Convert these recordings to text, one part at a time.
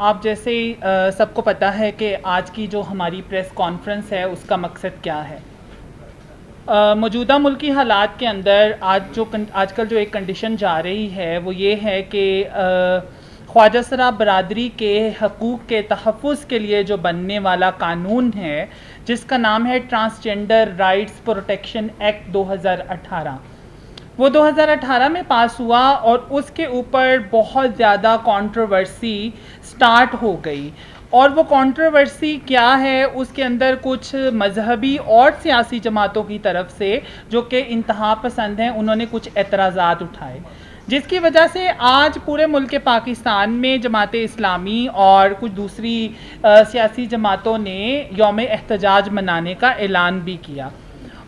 آپ جیسے سب کو پتہ ہے کہ آج کی جو ہماری پریس کانفرنس ہے اس کا مقصد کیا ہے۔ موجودہ ملکی حالات کے اندر آج کل جو ایک کنڈیشن جا رہی ہے وہ یہ ہے کہ خواجہ سرا برادری کے حقوق کے تحفظ کے لیے جو بننے والا قانون ہے جس کا نام ہے ٹرانسجنڈر رائٹس پروٹیکشن ایکٹ 2018، وہ 2018 میں پاس ہوا اور اس کے اوپر بہت زیادہ کنٹروورسی سٹارٹ ہو گئی۔ اور وہ کنٹروورسی کیا ہے، اس کے اندر کچھ مذہبی اور سیاسی جماعتوں کی طرف سے جو کہ انتہا پسند ہیں، انہوں نے کچھ اعتراضات اٹھائے، جس کی وجہ سے آج پورے ملک پاکستان میں جماعت اسلامی اور کچھ دوسری سیاسی جماعتوں نے یوم احتجاج منانے کا اعلان بھی کیا،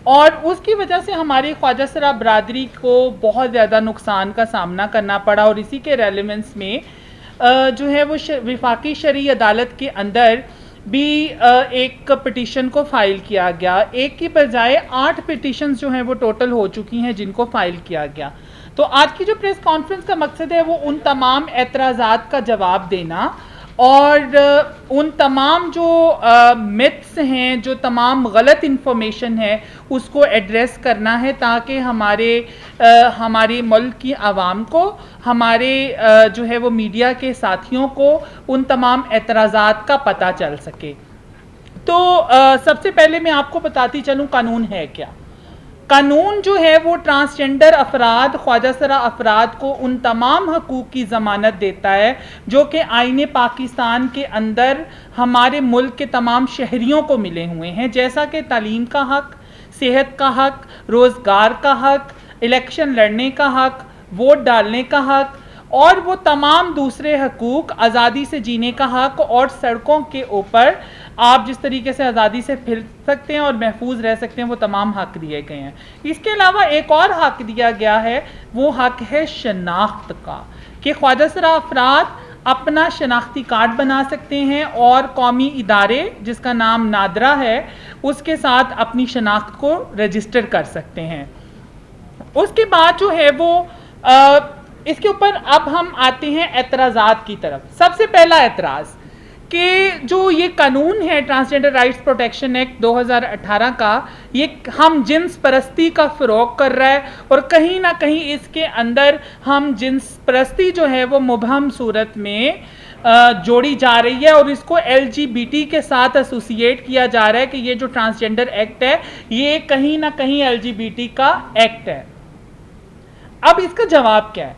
اور اس کی وجہ سے ہماری خواجہ سرا برادری کو بہت زیادہ نقصان کا سامنا کرنا پڑا۔ اور اسی کے ریلیونس میں جو ہے وہ وفاقی شرعی عدالت کے اندر بھی ایک پٹیشن کو فائل کیا گیا، ایک کی بجائے 8 پٹیشنز جو ہیں وہ ٹوٹل ہو چکی ہیں جن کو فائل کیا گیا۔ تو آج کی جو پریس کانفرنس کا مقصد ہے وہ ان تمام اعتراضات کا جواب دینا اور ان تمام جو متس ہیں، جو تمام غلط انفارمیشن ہے اس کو ایڈریس کرنا ہے، تاکہ ہمارے ملک کی عوام کو، ہمارے جو ہے وہ میڈیا کے ساتھیوں کو ان تمام اعتراضات کا پتہ چل سکے۔ تو سب سے پہلے میں آپ کو بتاتی چلوں قانون ہے کیا۔ قانون جو ہے وہ ٹرانسجنڈر افراد، خواجہ سرا افراد کو ان تمام حقوق کی ضمانت دیتا ہے جو کہ آئین پاکستان کے اندر ہمارے ملک کے تمام شہریوں کو ملے ہوئے ہیں، جیسا کہ تعلیم کا حق، صحت کا حق، روزگار کا حق، الیکشن لڑنے کا حق، ووٹ ڈالنے کا حق، اور وہ تمام دوسرے حقوق، آزادی سے جینے کا حق، اور سڑکوں کے اوپر آپ جس طریقے سے آزادی سے پھر سکتے ہیں اور محفوظ رہ سکتے ہیں، وہ تمام حق دیے گئے ہیں۔ اس کے علاوہ ایک اور حق دیا گیا ہے، وہ حق ہے شناخت کا، کہ خواجہ سرا افراد اپنا شناختی کارڈ بنا سکتے ہیں اور قومی ادارے جس کا نام نادرا ہے اس کے ساتھ اپنی شناخت کو رجسٹر کر سکتے ہیں۔ اس کے بعد جو ہے وہ اس کے اوپر اب ہم آتے ہیں اعتراضات کی طرف۔ سب سے پہلا اعتراض کہ جو یہ قانون ہے ٹرانسجنڈر رائٹس پروٹیکشن ایکٹ 2018 کا، یہ ہم جنس پرستی کا فروغ کر رہا ہے، اور کہیں نہ کہیں اس کے اندر ہم جنس پرستی جو ہے وہ مبہم صورت میں جوڑی جا رہی ہے، اور اس کو LGBT کے ساتھ ایسوسیٹ کیا جا رہا ہے کہ یہ جو ٹرانسجنڈر ایکٹ ہے یہ کہیں نہ کہیں LGBT کا ایکٹ ہے۔ اب اس کا جواب کیا ہے؟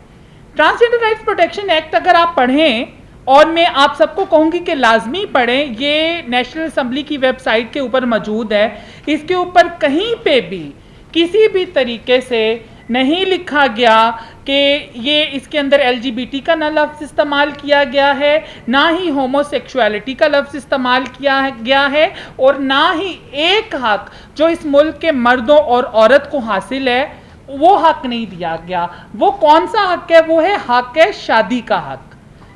ٹرانسجنڈر رائٹس پروٹیکشن ایکٹ اگر آپ پڑھیں، اور میں آپ سب کو کہوں گی کہ لازمی پڑھیں، یہ نیشنل اسمبلی کی ویب سائٹ کے اوپر موجود ہے، اس کے اوپر کہیں پہ بھی کسی بھی طریقے سے نہیں لکھا گیا کہ یہ اس کے اندر LGBT کا نہ لفظ استعمال کیا گیا ہے، نہ ہی ہومو سیکشوالٹی کا لفظ استعمال کیا گیا ہے، اور نہ ہی ایک حق جو اس ملک کے مردوں اور عورت کو حاصل ہے وہ حق نہیں دیا گیا۔ وہ کون سا حق ہے؟ وہ ہے حق ہے شادی کا حق،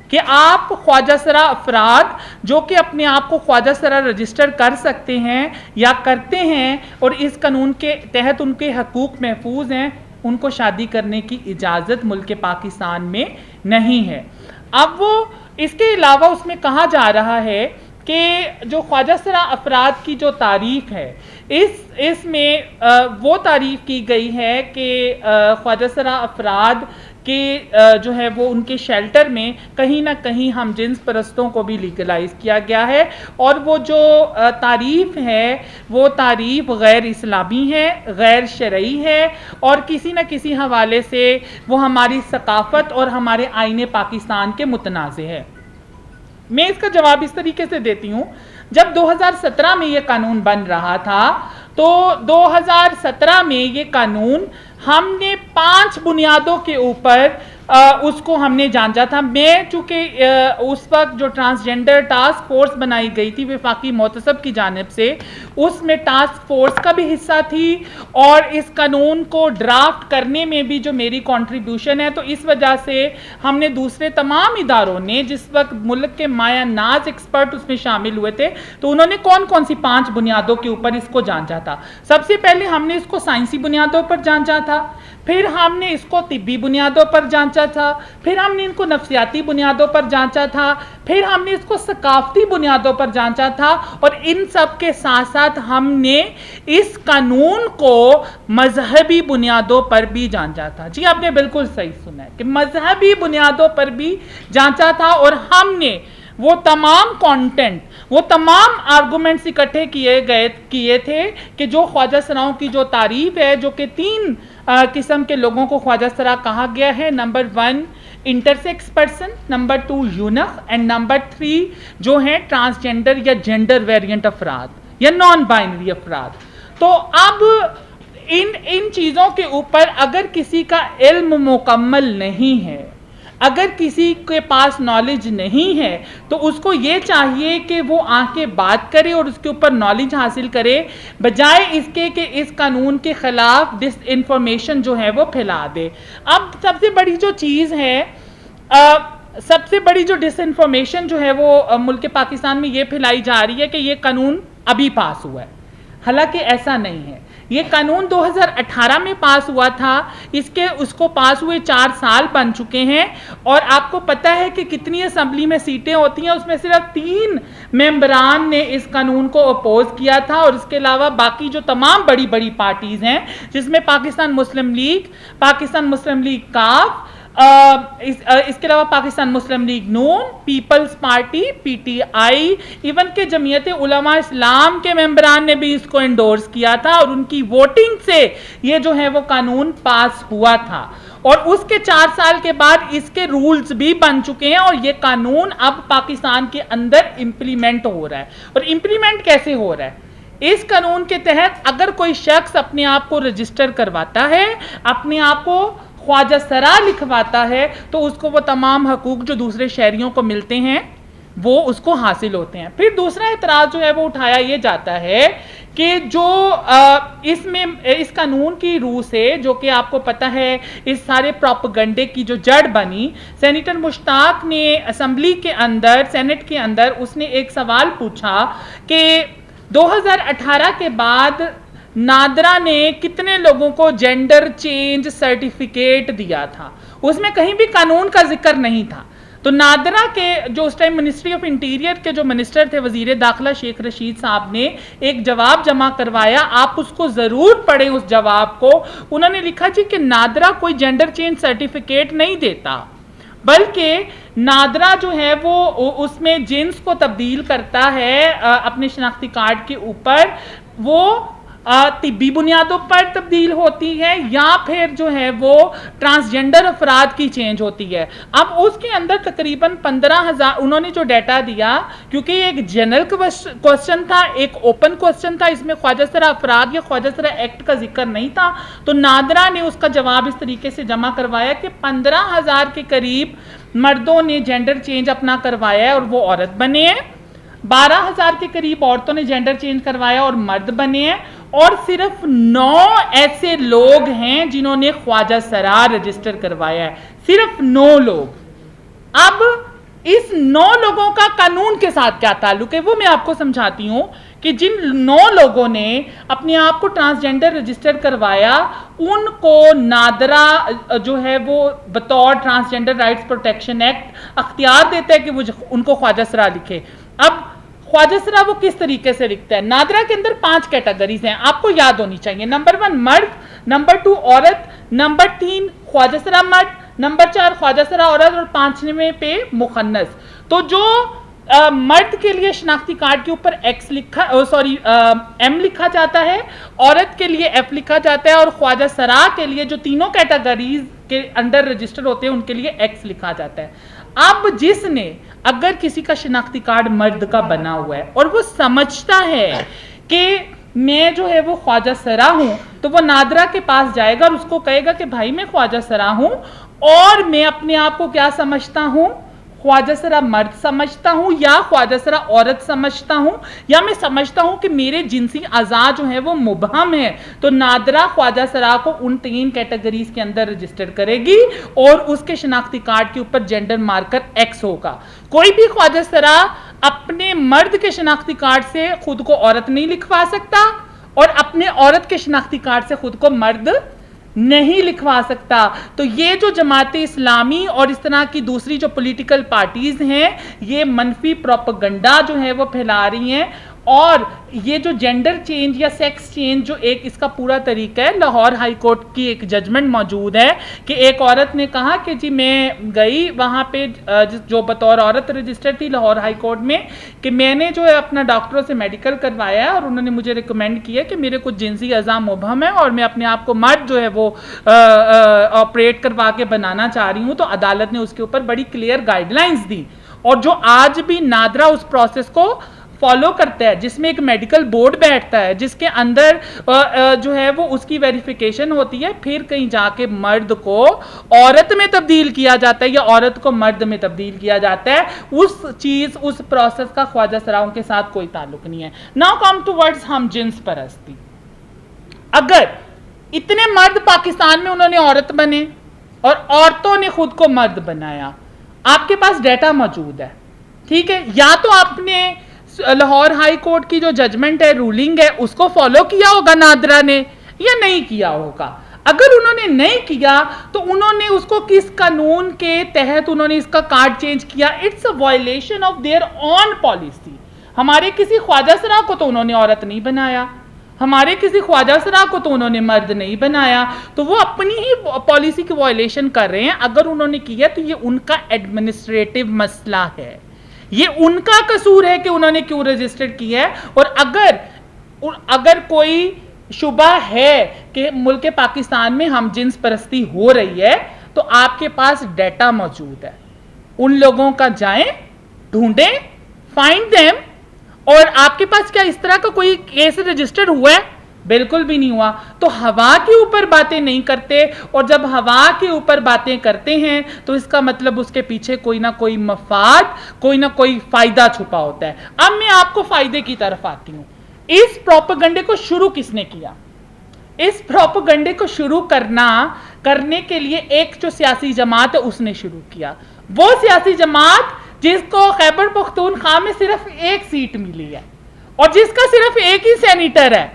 کہ آپ خواجہ سرا افراد جو کہ اپنے آپ کو خواجہ سرا رجسٹر کر سکتے ہیں یا کرتے ہیں اور اس قانون کے تحت ان کے حقوق محفوظ ہیں، ان کو شادی کرنے کی اجازت ملک پاکستان میں نہیں ہے۔ اب وہ اس کے علاوہ اس میں کہا جا رہا ہے کہ جو خواجہ سرا افراد کی جو تعریف ہے، اس میں وہ تعریف کی گئی ہے کہ خواجہ سرا افراد کہ جو ہے وہ ان کے شیلٹر میں کہیں نہ کہیں ہم جنس پرستوں کو بھی لیگلائز کیا گیا ہے، اور وہ جو تعریف ہے وہ تعریف غیر اسلامی ہے، غیر شرعی ہے، اور کسی نہ کسی حوالے سے وہ ہماری ثقافت اور ہمارے آئین پاکستان کے متنازع ہے۔ میں اس کا جواب اس طریقے سے دیتی ہوں، جب 2017 میں یہ قانون بن رہا تھا تو 2017 میں یہ قانون ہم نے 5 بنیادوں کے اوپر اس کو ہم نے جانچا تھا۔ میں چونکہ اس وقت جو ٹرانسجنڈر ٹاسک فورس بنائی گئی تھی وفاقی محتسب کی جانب سے، اس میں ٹاسک فورس کا بھی حصہ تھی، اور اس قانون کو ڈرافٹ کرنے میں بھی جو میری کنٹریبیوشن ہے، تو اس وجہ سے ہم نے دوسرے تمام اداروں نے، جس وقت ملک کے مایہ ناز ایکسپرٹ اس میں شامل ہوئے تھے، تو انہوں نے کون سی 5 بنیادوں کے اوپر اس کو جانچا تھا۔ سب سے پہلے ہم نے اس کو سائنسی بنیادوں پر جانچا تھا، پھر ہم نے اس کو طبی بنیادوں پر جانچا تھا، پھر ہم نے ان کو نفسیاتی بنیادوں پر جانچا تھا، پھر ہم نے اس کو ثقافتی بنیادوں پر جانچا تھا، اور ان سب کے ساتھ ساتھ ہم نے اس قانون کو مذہبی بنیادوں پر بھی جانچا تھا۔ جی آپ نے بالکل صحیح سنا ہے کہ مذہبی بنیادوں پر بھی جانچا تھا، اور ہم نے وہ تمام کانٹینٹ، وہ تمام آرگومنٹس اکٹھے کیے تھے کہ جو خواجہ سراؤں کی جو تعریف ہے، جو کہ 3 قسم کے لوگوں کو خواجہ سرا کہا گیا ہے، number 1 intersex person, number 2 eunuch, and number 3 جو ہیں ٹرانسجینڈر یا جینڈر ویریئنٹ افراد یا نان بائنری افراد۔ تو اب ان چیزوں کے اوپر اگر کسی کا علم مکمل نہیں ہے، اگر کسی کے پاس نالج نہیں ہے، تو اس کو یہ چاہیے کہ وہ آ کے بات کرے اور اس کے اوپر نالج حاصل کرے، بجائے اس کے کہ اس قانون کے خلاف ڈس انفارمیشن جو ہے وہ پھیلا دے۔ اب سب سے بڑی جو چیز ہے، سب سے بڑی جو ڈس انفارمیشن جو ہے وہ ملک پاکستان میں یہ پھیلائی جا رہی ہے کہ یہ قانون ابھی پاس ہوا ہے، حالانکہ ایسا نہیں ہے۔ یہ قانون 2018 میں پاس ہوا تھا، اس کو پاس ہوئے 4 سال بن چکے ہیں، اور آپ کو پتہ ہے کہ کتنی اسمبلی میں سیٹیں ہوتی ہیں، اس میں صرف 3 ممبران نے اس قانون کو اپوز کیا تھا، اور اس کے علاوہ باقی جو تمام بڑی بڑی پارٹیز ہیں، جس میں پاکستان مسلم لیگ کاف، اس کے علاوہ پاکستان مسلم لیگ نون، Peoples Party, P T I, even کہ جمعیت علماء اسلام کے ممبران نے بھی اس کو انڈورس کیا تھا، اور ان کی ووٹنگ سے یہ جو ہے وہ قانون پاس ہوا تھا، اور اس کے 4 سال کے بعد اس کے رولز بھی بن چکے ہیں، اور یہ قانون اب پاکستان کے اندر امپلیمنٹ ہو رہا ہے۔ اور امپلیمنٹ کیسے ہو رہا ہے؟ اس قانون کے تحت اگر کوئی شخص اپنے آپ کو رجسٹر کرواتا ہے، اپنے آپ کو خواجہ سرا لکھواتا ہے، تو اس کو وہ تمام حقوق جو دوسرے شہریوں کو ملتے ہیں وہ اس کو حاصل ہوتے ہیں۔ پھر دوسرا اعتراض جو ہے وہ اٹھایا یہ جاتا ہے کہ جو اس قانون کی روح سے، جو کہ آپ کو پتہ ہے اس سارے پروپیگنڈے کی جو جڑ بنی، سینیٹر مشتاق نے اسمبلی کے اندر، سینٹ کے اندر، اس نے ایک سوال پوچھا کہ 2018 کے بعد نادرا نے کتنے لوگوں کو جینڈر چینج سرٹیفکیٹ دیا تھا؟ اس میں کہیں بھی قانون کا ذکر نہیں تھا۔ تو نادرا کے جو اس ٹائم منسٹری آف انٹیریئر کے جو منسٹر تھے، وزیر داخلہ شیخ رشید صاحب نے ایک جواب جمع کروایا، آپ اس کو ضرور پڑھیں اس جواب کو۔ انہوں نے لکھا جی کہ نادرا کوئی جینڈر چینج سرٹیفکیٹ نہیں دیتا، بلکہ نادرا جو ہے وہ اس میں جنس کو تبدیل کرتا ہے اپنے شناختی کارڈ کے اوپر، وہ طبی بنیادوں پر تبدیل ہوتی ہے، یا پھر جو ہے وہ ٹرانسجینڈر افراد کی چینج ہوتی ہے۔ اب اس کے اندر تقریباً 15,000 انہوں نے جو ڈیٹا دیا، کیونکہ یہ ایک جنرل کوسچن تھا، ایک اوپن کوسچن تھا، اس میں خواجہ سرا افراد یا خواجہ سرا ایکٹ کا ذکر نہیں تھا، تو نادرا نے اس کا جواب اس طریقے سے جمع کروایا کہ 15,000 کے قریب مردوں نے جینڈر چینج اپنا کروایا ہے اور وہ عورت بنے ہیں، 12,000 کے قریب عورتوں نے جینڈر چینج کروایا اور مرد بنے ہیں، اور صرف 9 ایسے لوگ ہیں جنہوں نے خواجہ سرا رجسٹر کروایا ہے، صرف 9 لوگ۔ اب اس 9 لوگوں کا قانون کے ساتھ کیا تعلق ہے وہ میں آپ کو سمجھاتی ہوں کہ جن 9 لوگوں نے اپنے آپ کو ٹرانسجینڈر رجسٹر کروایا، ان کو نادرا جو ہے وہ بطور ٹرانسجینڈر رائٹس پروٹیکشن ایکٹ اختیار دیتا ہے کہ وہ ان کو خواجہ سرا لکھے۔ اب خواجہ سرا وہ کس طریقے سے لکھتا ہے؟ نادرا کے اندر 5 کیٹیگریز ہیں، آپ کو یاد ہونی چاہیے۔ نمبر 1 مرد، نمبر 2 عورت، نمبر 3 خواجہ سرا مرد، نمبر 4 خواجہ سرا عورت، اور 5ویں پہ مخنث۔ تو جو مرد کے لیے شناختی کارڈ کے اوپر ایم لکھا جاتا ہے، عورت کے لیے ایف لکھا جاتا ہے، اور خواجہ سرا کے لیے جو تینوں کیٹیگریز کے انڈر رجسٹر ہوتے ہیں ان کے لیے ایکس لکھا جاتا ہے۔ اب جس نے، اگر کسی کا شناختی کارڈ مرد کا بنا ہوا ہے اور وہ سمجھتا ہے کہ میں جو ہے وہ خواجہ سرا ہوں، تو وہ نادرا کے پاس جائے گا اور اس کو کہے گا کہ بھائی میں خواجہ سرا ہوں، اور میں اپنے آپ کو کیا سمجھتا ہوں؟ خواجہ سرا مرد سمجھتا ہوں، یا خواجہ سرا عورت سمجھتا ہوں، یا میں سمجھتا ہوں کہ میرے جنسی اعضاء جو ہیں وہ مبہم ہیں، تو نادرا خواجہ سرا کو ان 3 کیٹیگریز کے اندر رجسٹر کرے گی، اور اس کے شناختی کارڈ کے اوپر جینڈر مارکر ایکس ہوگا۔ کوئی بھی خواجہ سرا اپنے مرد کے شناختی کارڈ سے خود کو عورت نہیں لکھوا سکتا، اور اپنے عورت کے شناختی کارڈ سے خود کو مرد نہیں لکھوا سکتا. تو یہ جو جماعت اسلامی اور اس طرح کی دوسری جو پولیٹیکل پارٹیز ہیں یہ منفی پروپیگنڈا جو ہے وہ پھیلا رہی ہیں. اور یہ جو جینڈر چینج یا سیکس چینج جو ایک اس کا پورا طریقہ ہے، لاہور ہائی کورٹ کی ایک ججمنٹ موجود ہے کہ ایک عورت نے کہا کہ جی میں گئی وہاں پہ جو بطور عورت رجسٹر تھی لاہور ہائی کورٹ میں، کہ میں نے جو ہے اپنا ڈاکٹروں سے میڈیکل کروایا ہے اور انہوں نے مجھے ریکمینڈ کیا کہ میرے کچھ جنسی اعضاء مبہم ہے اور میں اپنے آپ کو مرد جو ہے وہ آپریٹ کروا کے بنانا چاہ رہی ہوں. تو عدالت نے اس کے اوپر بڑی کلیئر گائیڈ لائنز دی، اور جو آج بھی نادرا اس پروسیس کو فالو کرتا ہے، جس میں ایک میڈیکل بورڈ بیٹھتا ہے جس کے اندر جو ہے وہ اس کی ویریفیکیشن ہوتی ہے، پھر کہیں جا کے مرد کو عورت میں تبدیل کیا جاتا ہے یا عورت کو مرد میں تبدیل کیا جاتا ہے. اس پروسیس کا خواجہ سراؤں کے ساتھ کوئی تعلق نہیں ہے. ناؤ کم ٹو ورڈز ہم جنس پرستی. اگر اتنے مرد پاکستان میں انہوں نے عورت بنے اور عورتوں نے خود کو مرد بنایا، آپ کے پاس ڈیٹا موجود ہے، ٹھیک ہے، یا تو آپ نے لاہور ہائی کورٹ کی جو ججمنٹ ہے، رولنگ ہے، اس کو فالو کیا ہوگا نادرا نے یا نہیں کیا ہوگا. اگر انہوں نے نہیں کیا تو انہوں نے اس کو کس قانون کے تحت انہوں نے اس کا کارڈ چینج کیا؟ It's a violation of their own policy. ہمارے کسی خواجہ سرا کو تو انہوں نے عورت نہیں بنایا، ہمارے کسی خواجہ سرا کو تو انہوں نے مرد نہیں بنایا، تو وہ اپنی ہی پالیسی کی وائلیشن کر رہے ہیں. اگر انہوں نے کیا تو یہ ان کا ایڈمنسٹریٹو مسئلہ ہے، یہ ان کا قصور ہے کہ انہوں نے کیوں رجسٹر کیا ہے. اور اگر کوئی شبہ ہے کہ ملک پاکستان میں ہم جنس پرستی ہو رہی ہے تو آپ کے پاس ڈیٹا موجود ہے، ان لوگوں کا جائیں ڈھونڈیں، فائنڈ دیم. اور آپ کے پاس کیا اس طرح کا کوئی کیس رجسٹر ہوا ہے؟ بالکل بھی نہیں ہوا. تو ہوا کے اوپر باتیں نہیں کرتے، اور جب ہوا کے اوپر باتیں کرتے ہیں تو اس کا مطلب اس کے پیچھے کوئی نہ کوئی مفاد، کوئی نہ کوئی فائدہ چھپا ہوتا ہے. اب میں آپ کو فائدے کی طرف آتی ہوں. اس پروپیگنڈے کو شروع کس نے کیا؟ اس پروپیگنڈے کو شروع کرنے کے لیے ایک جو سیاسی جماعت ہے اس نے شروع کیا. وہ سیاسی جماعت جس کو خیبر پختونخوا میں صرف ایک سیٹ ملی ہے اور جس کا صرف ایک ہی سینیٹر ہے،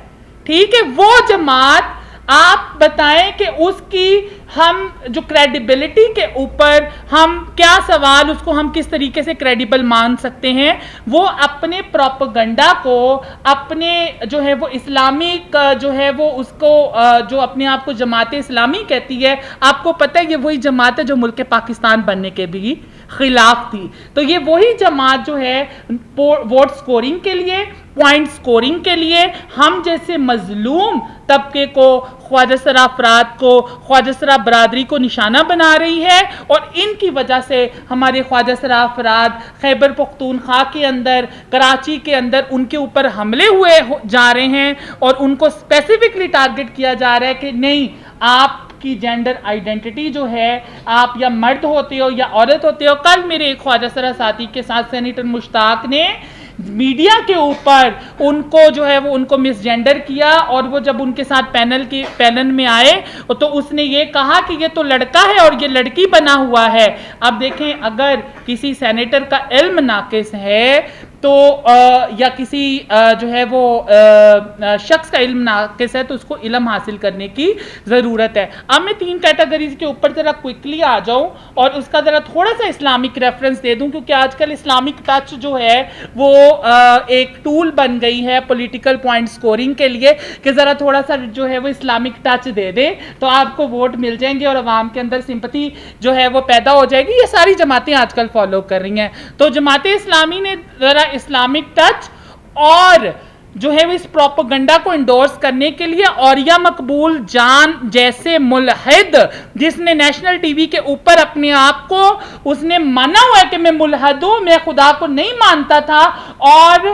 ٹھیک ہے، وہ جماعت آپ بتائیں کہ اس کی ہم جو کریڈیبلٹی کے اوپر ہم کیا سوال، اس کو ہم کس طریقے سے کریڈیبل مان سکتے ہیں؟ وہ اپنے پروپیگنڈا کو، اپنے جو ہے وہ اسلامک جو ہے وہ اس کو جو اپنے آپ کو جماعت اسلامی کہتی ہے، آپ کو پتہ ہے یہ وہی جماعت ہے جو ملک پاکستان بننے کے بھی خلاف تھی. تو یہ وہی جماعت جو ہے ووٹ سکورنگ کے لیے، پوائنٹ سکورنگ کے لیے ہم جیسے مظلوم طبقے کو، خواجہ سرا افراد کو، خواجہ سرا برادری کو نشانہ بنا رہی ہے. اور ان کی وجہ سے ہمارے خواجہ سرا افراد خیبر پختونخوا کے اندر، کراچی کے اندر ان کے اوپر حملے ہوئے جا رہے ہیں اور ان کو اسپیسیفکلی ٹارگٹ کیا جا رہا ہے کہ نہیں، آپ کی جینڈر آئیڈینٹی جو ہے، آپ یا مرد ہوتے ہو یا عورت ہوتے ہو. کل میرے ایک خواجہ سرا ساتھی کے ساتھ سینیٹر مشتاق نے میڈیا کے اوپر ان کو جو ہے وہ ان کو مس جینڈر کیا، اور وہ جب ان کے ساتھ پینل میں آئے تو اس نے یہ کہا کہ یہ تو لڑکا ہے اور یہ لڑکی بنا ہوا ہے. اب دیکھیں، اگر کسی سینیٹر کا علم ناقص ہے تو یا کسی جو ہے وہ شخص کا علم ناقص ہے تو اس کو علم حاصل کرنے کی ضرورت ہے. اب میں 3 کیٹیگریز کے اوپر ذرا کوئکلی آ جاؤں اور اس کا ذرا تھوڑا سا اسلامک ریفرنس دے دوں، کیونکہ آج کل اسلامک ٹچ جو ہے وہ ایک ٹول بن گئی ہے پولیٹیکل پوائنٹ سکورنگ کے لیے، کہ ذرا تھوڑا سا جو ہے وہ اسلامک ٹچ دے دے تو آپ کو ووٹ مل جائیں گے اور عوام کے اندر سمپتھی جو ہے وہ پیدا ہو جائے گی. یہ ساری جماعتیں آج کل فالو کر رہی ہیں. تو جماعت اسلامی نے ذرا اسلامک ٹچ اور جو ہے اس پروپیگنڈا کو انڈورس کرنے کے لیے اوریا مقبول جان جیسے ملحد، جس نے نیشنل ٹی وی کے اوپر اپنے آپ کو اس نے مانا ہوا ہے کہ میں ملحد ہوں، میں خدا کو نہیں مانتا تھا، اور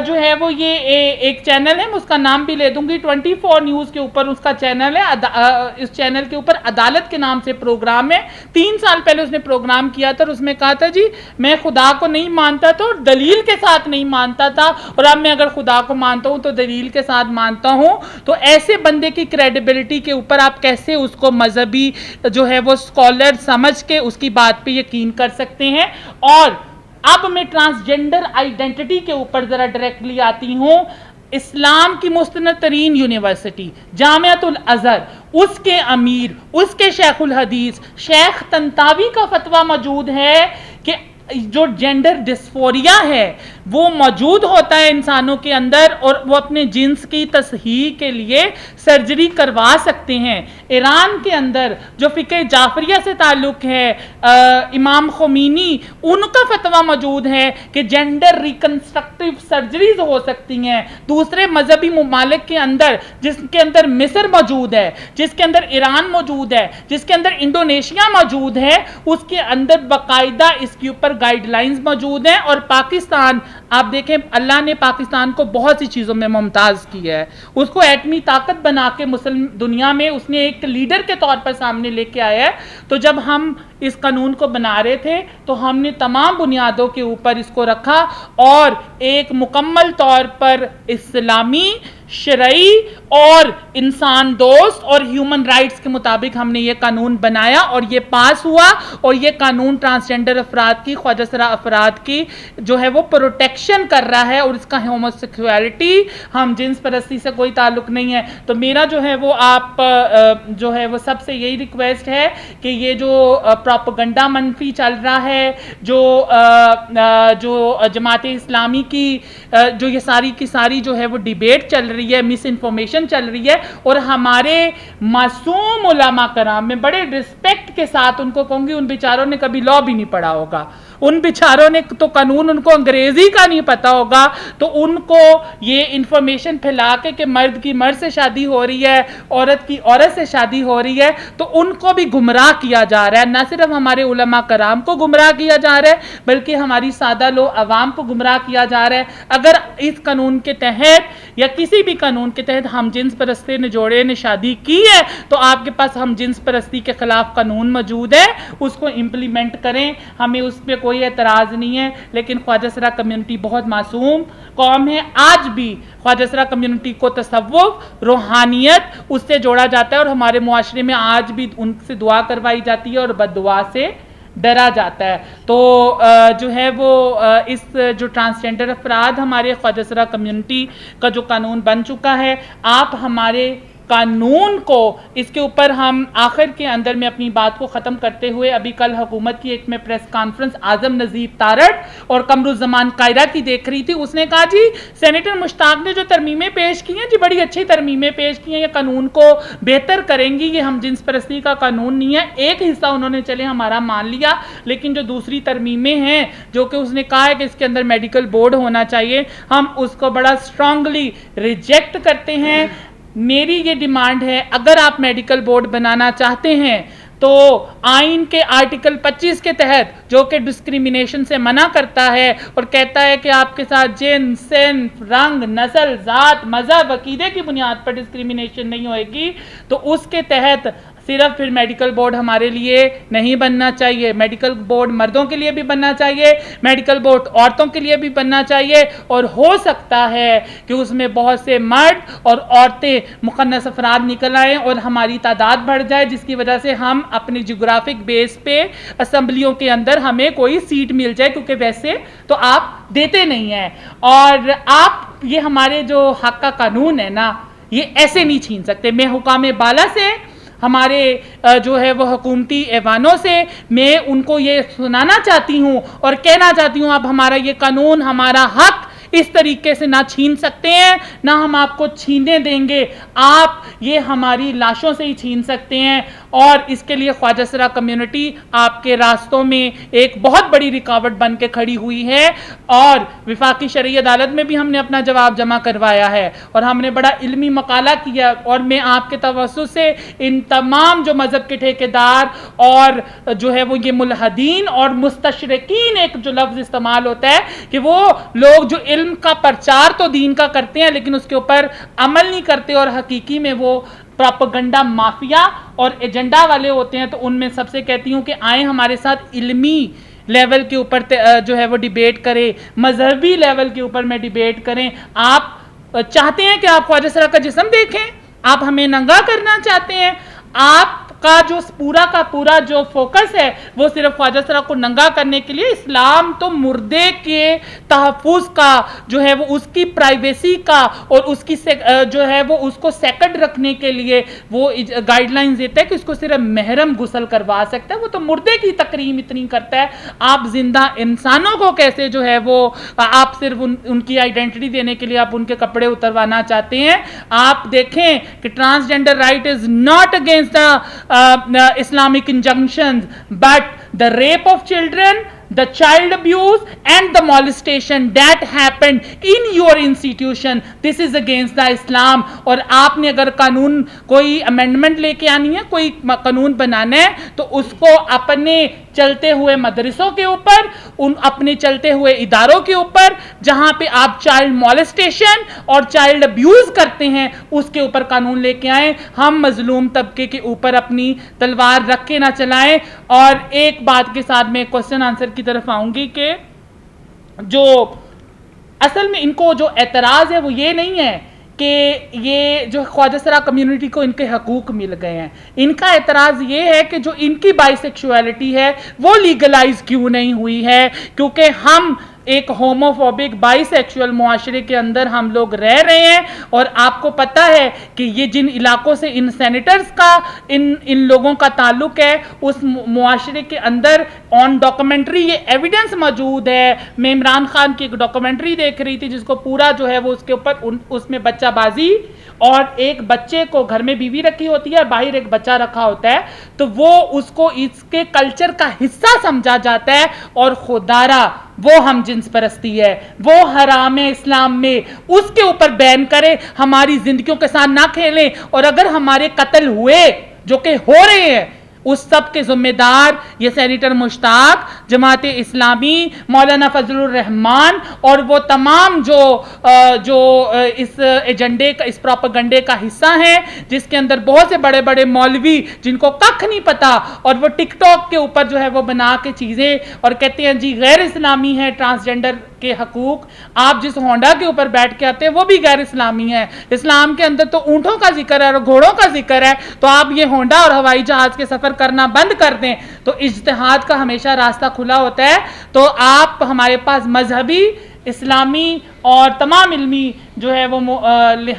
جو ہے وہ یہ ایک چینل ہے، میں اس کا نام بھی لے دوں گی، 24 نیوز کے اوپر اس کا چینل ہے. اس چینل کے اوپر عدالت کے نام سے پروگرام ہے. 3 سال پہلے اس نے پروگرام کیا تھا اور اس میں کہا تھا جی میں خدا کو نہیں مانتا تھا اور دلیل کے ساتھ نہیں مانتا تھا، اور اب میں اگر خدا کو مانتا ہوں تو دلیل کے ساتھ مانتا ہوں. تو ایسے بندے کی کریڈیبلٹی کے اوپر آپ کیسے اس کو مذہبی جو ہے وہ اسکالر سمجھ کے اس کی بات پہ یقین کر سکتے ہیں؟ اور اب میں ٹرانسجنڈر آئیڈینٹی کے اوپر ذرا ڈائریکٹلی آتی ہوں. اسلام کی مستند ترین یونیورسٹی جامعۃ الازہر، اس کے امیر، اس کے شیخ الحدیث شیخ طنطاوی کا فتویٰ موجود ہے کہ جو جینڈر ڈسفوریا ہے وہ موجود ہوتا ہے انسانوں کے اندر اور وہ اپنے جنس کی تصحیح کے لیے سرجری کروا سکتے ہیں۔ ایران کے اندر جو فقہ جعفریہ سے تعلق ہے، امام خمینی، ان کا فتویٰ موجود ہے کہ جینڈر ریکنسٹرکٹیو سرجریز ہو سکتی ہیں۔ دوسرے مذہبی ممالک کے اندر، جس کے اندر مصر موجود ہے، جس کے اندر ایران موجود ہے، جس کے اندر انڈونیشیا موجود ہے، اس کے اندر باقاعدہ اس کے اوپر گائیڈ لائنز موجود ہیں۔ اور پاکستان، آپ دیکھیں اللہ نے پاکستان کو بہت سی چیزوں میں ممتاز کیا ہے، اس کو ایٹمی طاقت بنا کے مسلم دنیا میں اس نے ایک لیڈر کے طور پر سامنے لے کے آیا ہے۔ تو جب ہم اس قانون کو بنا رہے تھے تو ہم نے تمام بنیادوں کے اوپر اس کو رکھا اور ایک مکمل طور پر اسلامی، شرعی اور انسان دوست اور ہیومن رائٹس کے مطابق ہم نے یہ قانون بنایا اور یہ پاس ہوا۔ اور یہ قانون ٹرانسجنڈر افراد کی، خواجہ سرا افراد کی جو ہے وہ پروٹیکشن کر رہا ہے، اور اس کا ہوموسیکسویلٹی، ہم جنس پرستی سے کوئی تعلق نہیں ہے۔ تو میرا جو ہے وہ آپ جو ہے وہ سب سے یہی ریکویسٹ ہے کہ یہ جو پروپیگنڈا منفی چل رہا ہے، جو جماعت اسلامی کی جو یہ ساری کی ساری جو ہے وہ ڈیبیٹ چل رہی ہے، مس انفارمیشن چل رہی ہے، اور ہمارے معصوم علماء کرام، میں بڑے رسپیکٹ کے ساتھ ان کو کہوں گی، ان بیچاروں نے کبھی لاء بھی نہیں پڑھا ہوگا، ان بیچاروں نے تو قانون ان کو انگریزی کا نہیں پتا ہوگا، تو ان کو یہ انفارمیشن پھیلا کے کہ مرد کی مرد سے شادی ہو رہی ہے، عورت کی عورت سے شادی ہو رہی ہے، تو ان کو بھی گمراہ کیا جا رہا ہے۔ نہ صرف ہمارے علماء کرام کو گمراہ کیا جا رہا ہے بلکہ ہماری سادہ لوگ عوام کو گمراہ کیا جا رہا ہے۔ اگر اس قانون کے تحت یا کسی بھی قانون کے تحت ہم جنس پرستی نے جوڑے نے شادی کی ہے تو آپ کے پاس ہم جنس پرستی کے خلاف قانون موجود ہے، اس کو امپلیمنٹ کریں، ہمیں اس پہ کوئی اعتراض نہیں ہے۔ لیکن خواجہ سرا کمیونٹی بہت معصوم قوم ہے، آج بھی خواجہ سرا کمیونٹی کو تصوف، روحانیت اس سے جوڑا جاتا ہے، اور ہمارے معاشرے میں آج بھی ان سے دعا کروائی جاتی ہے اور بد دعا سے ڈرا جاتا ہے۔ تو جو ہے وہ اس جو ٹرانسجنڈر افراد ہمارے خواجہ سرا کمیونٹی کا جو قانون بن چکا ہے، آپ ہمارے قانون کو اس کے اوپر ہم آخر کے اندر میں اپنی بات کو ختم کرتے ہوئے، ابھی کل حکومت کی ایک میں پریس کانفرنس اعظم نظیر تارڑ اور قمر الزمان قاہرہ کی دیکھ رہی تھی، اس نے کہا جی سینیٹر مشتاق نے جو ترمیمیں پیش کی ہیں جی بڑی اچھی ترمیمیں پیش کی ہیں، یہ قانون کو بہتر کریں گی، یہ ہم جنس پرستی کا قانون نہیں ہے۔ ایک حصہ انہوں نے چلے ہمارا مان لیا، لیکن جو دوسری ترمیمیں ہیں جو کہ اس نے کہا ہے کہ اس کے اندر میڈیکل بورڈ ہونا چاہیے، ہم اس کو بڑا اسٹرانگلی ریجیکٹ کرتے ہیں۔ میری یہ ڈیمانڈ ہے، اگر آپ میڈیکل بورڈ بنانا چاہتے ہیں تو آئین کے آرٹیکل 25 کے تحت جو کہ ڈسکریمنیشن سے منع کرتا ہے اور کہتا ہے کہ آپ کے ساتھ جنس، صنف، رنگ، نسل، ذات، مذہب، عقیدے کی بنیاد پر ڈسکریمنیشن نہیں ہوئے گی، تو اس کے تحت صرف پھر میڈیکل بورڈ ہمارے لیے نہیں بننا چاہیے، میڈیکل بورڈ مردوں کے لیے بھی بننا چاہیے، میڈیکل بورڈ عورتوں کے لیے بھی بننا چاہیے، اور ہو سکتا ہے کہ اس میں بہت سے مرد اور عورتیں مخنث افراد نکل آئیں اور ہماری تعداد بڑھ جائے، جس کی وجہ سے ہم اپنے جغرافک بیس پہ اسمبلیوں کے اندر ہمیں کوئی سیٹ مل جائے، کیونکہ ویسے تو آپ دیتے نہیں ہیں، اور آپ یہ ہمارے جو حق کا قانون ہے نا، یہ ایسے نہیں چھین سکتے۔ میں حکام بالا سے، ہمارے جو ہے وہ حکومتی ایوانوں سے میں ان کو یہ سنانا چاہتی ہوں اور کہنا چاہتی ہوں، آپ ہمارا یہ قانون، ہمارا حق اس طریقے سے نہ چھین سکتے ہیں، نہ ہم آپ کو چھیننے دیں گے، آپ یہ ہماری لاشوں سے ہی چھین سکتے ہیں، اور اس کے لیے خواجہ سرا کمیونٹی آپ کے راستوں میں ایک بہت بڑی رکاوٹ بن کے کھڑی ہوئی ہے، اور وفاقی شرعی عدالت میں بھی ہم نے اپنا جواب جمع کروایا ہے، اور ہم نے بڑا علمی مقالہ کیا، اور میں آپ کے توسط سے ان تمام جو مذہب کے ٹھیکیدار اور جو ہے وہ یہ ملحدین اور مستشرقین، ایک جو لفظ استعمال ہوتا ہے کہ وہ لوگ جو علم کا پرچار تو دین کا کرتے ہیں لیکن اس کے اوپر عمل نہیں کرتے اور حقیقی میں وہ پروپیگنڈا مافیا اور ایجنڈا والے ہوتے ہیں، تو ان میں سب سے کہتی ہوں کہ آئیں ہمارے ساتھ علمی لیول کے اوپر جو ہے وہ ڈیبیٹ کریں، مذہبی لیول کے اوپر میں ڈیبیٹ کریں۔ آپ چاہتے ہیں کہ آپ خواجہ سرا کا جسم دیکھیں، آپ ہمیں ننگا کرنا چاہتے ہیں، آپ کا جو پورا کا پورا جو فوکس ہے وہ صرف خواجہ سرا کو ننگا کرنے کے لیے. اسلام تو مردے کے تحفظ کا جو ہے وہ اس کی پرائیویسی کا اور اس کی جو ہے وہ اس کو سیکنڈ رکھنے کے لیے وہ گائیڈ لائنز دیتا ہے کہ اس کو صرف محرم غسل کروا سکتا ہے. وہ تو مردے کی تکریم اتنی کرتا ہے, آپ زندہ انسانوں کو کیسے جو ہے وہ آپ صرف ان کی آئیڈینٹی دینے کے لیے آپ ان کے کپڑے اتروانا چاہتے ہیں. آپ دیکھیں کہ transgender right is not against the Islamic injunctions but the rape of children, the child abuse and the molestation that happened in your institution, this is against the Islam. اور آپ نے اگر قانون کوئی امینڈمنٹ لے کے آنی ہے, کوئی قانون بنانا ہے, تو اس کو اپنے چلتے ہوئے مدرسوں کے اوپر, اپنے چلتے ہوئے اداروں کے اوپر جہاں پہ آپ چائلڈ مولسٹیشن اور چائلڈ ابیوز کرتے ہیں اس کے اوپر قانون لے کے آئیں. ہم مظلوم طبقے کے اوپر اپنی تلوار رکھ کے نہ چلائیں. اور ایک بات کے ساتھ میں کوسچن آنسر کی طرف آؤں گی کہ جو اصل میں ان کو جو اعتراض ہے وہ یہ نہیں ہے کہ یہ جو خواجہ سرا کمیونٹی کو ان کے حقوق مل گئے ہیں. ان کا اعتراض یہ ہے کہ جو ان کی بائی سیکشولیٹی ہے وہ لیگلائز کیوں نہیں ہوئی ہے, کیونکہ ہم ایک ہوموفوبک بائی سیکشول معاشرے کے اندر ہم لوگ رہ رہے ہیں. اور آپ کو پتا ہے کہ یہ جن علاقوں سے ان سینیٹرز کا ان لوگوں کا تعلق ہے, اس معاشرے کے اندر آن ڈاکومنٹری یہ ایویڈنس موجود ہے. میں عمران خان کی ایک ڈاکومنٹری دیکھ رہی تھی جس کو پورا جو ہے وہ اس کے اوپر اس میں بچہ بازی اور ایک بچے کو گھر میں بیوی رکھی ہوتی ہے, باہر ایک بچہ رکھا ہوتا ہے, تو وہ اس کو اس کے کلچر کا حصہ سمجھا جاتا ہے. اور خدارا وہ ہم جنس پرستی ہے, وہ حرام ہے اسلام میں, اس کے اوپر بین کرے, ہماری زندگیوں کے ساتھ نہ کھیلیں. اور اگر ہمارے قتل ہوئے جو کہ ہو رہے ہیں اس سب کے ذمہ دار یہ سینیٹر مشتاق, جماعت اسلامی, مولانا فضل الرحمان اور وہ تمام جو اس ایجنڈے کا, اس پروپیگنڈے کا حصہ ہیں, جس کے اندر بہت سے بڑے بڑے مولوی جن کو ککھ نہیں پتا اور وہ ٹک ٹاک کے اوپر جو ہے وہ بنا کے چیزیں اور کہتے ہیں جی غیر اسلامی ہے ٹرانسجینڈر کے حقوق. آپ جس ہونڈا کے اوپر بیٹھ کے آتے ہیں وہ بھی غیر اسلامی ہے. اسلام کے اندر تو اونٹوں کا ذکر ہے اور گھوڑوں کا ذکر ہے, تو آپ یہ ہونڈا اور ہوائی جہاز کے سفر کرنا بند کر دیں. تو اجتہاد کا ہمیشہ راستہ کھلا ہوتا ہے. تو آپ ہمارے پاس مذہبی, اسلامی اور تمام علمی جو ہے وہ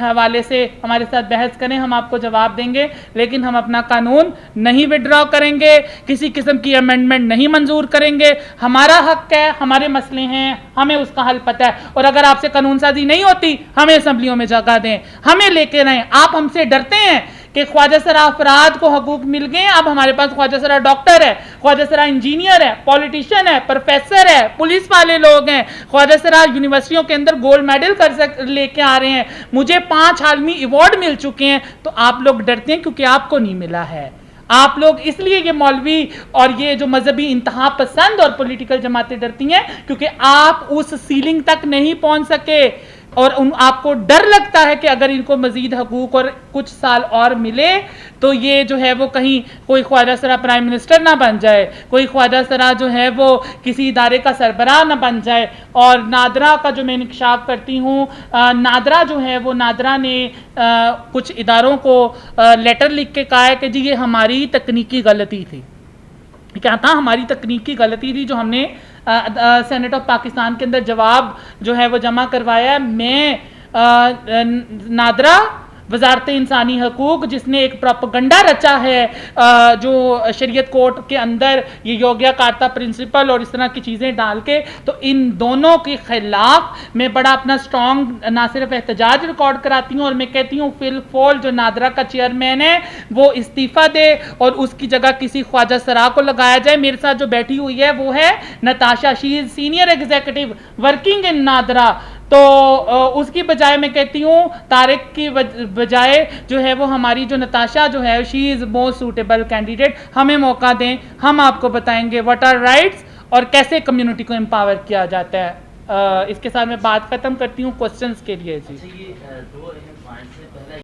حوالے سے ہمارے ساتھ بحث کریں, ہم آپ کو جواب دیں گے, لیکن ہم اپنا قانون نہیں وڈرا کریں گے, کسی قسم کی امینڈمنٹ نہیں منظور کریں گے. ہمارا حق ہے, ہمارے مسئلے ہیں, ہمیں اس کا حل پتہ ہے. اور اگر آپ سے قانون سازی نہیں ہوتی ہمیں اسمبلیوں میں جگہ دیں, ہمیں لے کے رہیں. آپ ہم سے ڈرتے ہیں کہ خواجہ سرا افراد کو حقوق مل گئے, اب ہمارے پاس خواجہ سرا ڈاکٹر ہے, خواجہ سرا انجینئر ہے, پولیٹیشین ہے, پروفیسر ہے, پولیس والے لوگ ہیں, خواجہ سرا یونیورسٹیوں کے اندر گولڈ میڈل لے کے آ رہے ہیں, مجھے 5 عالمی ایوارڈ مل چکے ہیں. تو آپ لوگ ڈرتے ہیں کیونکہ آپ کو نہیں ملا ہے. آپ لوگ اس لیے یہ مولوی اور یہ جو مذہبی انتہا پسند اور پولیٹیکل جماعتیں ڈرتی ہیں کیونکہ آپ اس سیلنگ تک نہیں پہنچ سکے, اور آپ کو ڈر لگتا ہے کہ اگر ان کو مزید حقوق اور کچھ سال اور ملے تو یہ جو ہے وہ کہیں کوئی خواجہ سرا پرائم منسٹر نہ بن جائے, کوئی خواجہ سرا جو ہے وہ کسی ادارے کا سربراہ نہ بن جائے. اور نادرا کا جو میں انکشاف کرتی ہوں, نادرا جو ہے وہ نادرا نے کچھ اداروں کو لیٹر لکھ کے کہا ہے کہ جی یہ ہماری تکنیکی غلطی تھی. کیا تھا؟ ہماری تکنیکی غلطی تھی جو ہم نے سینٹ آف پاکستان کے اندر جواب جو ہے وہ جمع کروایا ہے. میں نادرا وزارت انسانی حقوق جس نے ایک پروپیگنڈا رچا ہے جو شریعت کورٹ کے اندر یہ یوگیا کارتا پرنسپل اور اس طرح کی چیزیں ڈال کے, تو ان دونوں کے خلاف میں بڑا اپنا سٹرونگ نہ صرف احتجاج ریکارڈ کراتی ہوں اور میں کہتی ہوں فل فول جو نادرا کا چیئرمین ہے وہ استعفیٰ دے اور اس کی جگہ کسی خواجہ سرا کو لگایا جائے. میرے ساتھ جو بیٹھی ہوئی ہے وہ ہے Natasha, she is senior executive working in NADRA. تو اس کی بجائے میں کہتی ہوں طارق کی بجائے جو ہے وہ ہماری جو نتاشا جو ہے شی از موسٹ سوٹیبل کینڈیڈیٹ. ہمیں موقع دیں, ہم آپ کو بتائیں گے واٹ آر رائٹس اور کیسے کمیونٹی کو امپاور کیا جاتا ہے. اس کے ساتھ میں بات ختم کرتی ہوں کوسچنز کے لیے. جی